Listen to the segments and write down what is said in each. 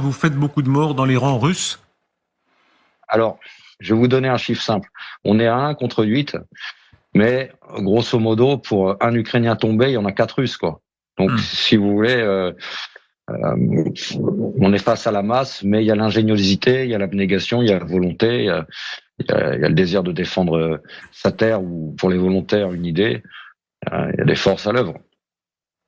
vous faites beaucoup de morts dans les rangs russes? Alors, je vais vous donner un chiffre simple. On est à 1 contre 8, mais grosso modo, pour un Ukrainien tombé, il y en a 4 Russes, quoi. Donc, si vous voulez, on est face à la masse, mais il y a l'ingéniosité, il y a l'abnégation, il y a la volonté, il y a le désir de défendre sa terre, ou pour les volontaires, une idée. Il y a des forces à l'œuvre.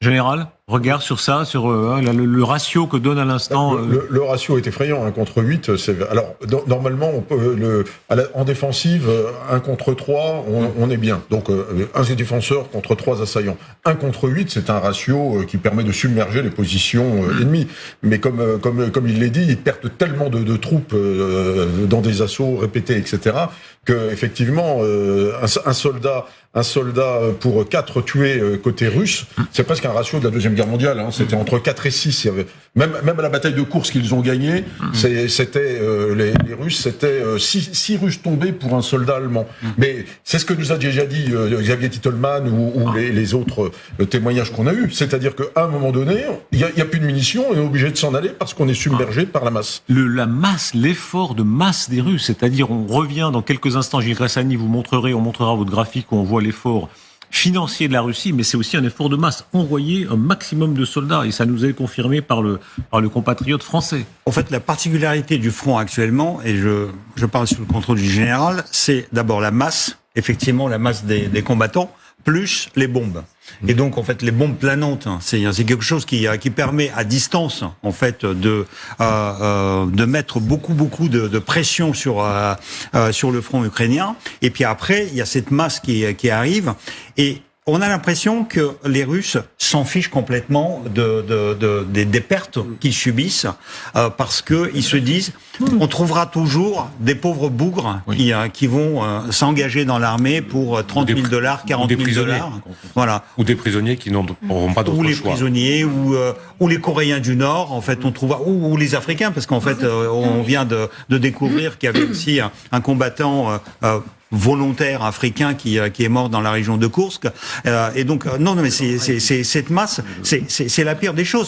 Général, regard sur ça, sur le ratio que donne à l'instant... Le ratio est effrayant, 1 contre 8. Alors, normalement, on peut, en défensive, 1 contre 3, on est bien. Donc, un défenseur contre 3 assaillants. 1 contre 8, c'est un ratio qui permet de submerger les positions ennemies. Mais comme il l'a dit, ils perdent tellement de troupes dans des assauts répétés, etc., que effectivement, un soldat pour 4 tués côté russe, c'est presque un ratio de la Deuxième Guerre mondiale. C'était entre 4 et 6. Il y avait, même à la bataille de Koursk qu'ils ont gagnée, c'était les Russes, c'était 6 Russes tombés pour un soldat allemand. Mais c'est ce que nous a déjà dit Xavier Titelman ou les autres témoignages qu'on a eus. C'est-à-dire qu'à un moment donné, il y a plus de munitions et on est obligé de s'en aller parce qu'on est submergé par la masse. L'effort de masse des Russes, c'est-à-dire on revient dans quelques instants, Gilles Grassani, on montrera votre graphique où on voit l'effort financier de la Russie, mais c'est aussi un effort de masse. Envoyer un maximum de soldats, et ça nous est confirmé par le compatriote français. En fait, la particularité du front actuellement, et je parle sous le contrôle du général, c'est d'abord la masse, effectivement la masse des combattants, plus les bombes. Et donc, en fait, les bombes planantes, c'est quelque chose qui permet à distance, en fait, de mettre beaucoup de pression sur le front ukrainien. Et puis après, il y a cette masse qui arrive. Et on a l'impression que les Russes s'en fichent complètement des pertes qu'ils subissent, parce que ils se disent, on trouvera toujours des pauvres bougres qui vont s'engager dans l'armée pour 30 000 $, 40 000 $. Voilà. Ou des prisonniers qui n'auront pas d'autre choix. Ou les prisonniers, ou les Coréens du Nord, en fait, on trouve, ou les Africains, parce qu'en fait, on vient de découvrir qu'il y avait aussi un combattant volontaire africain qui est mort dans la région de Koursk, et donc non mais c'est cette masse, c'est la pire des choses,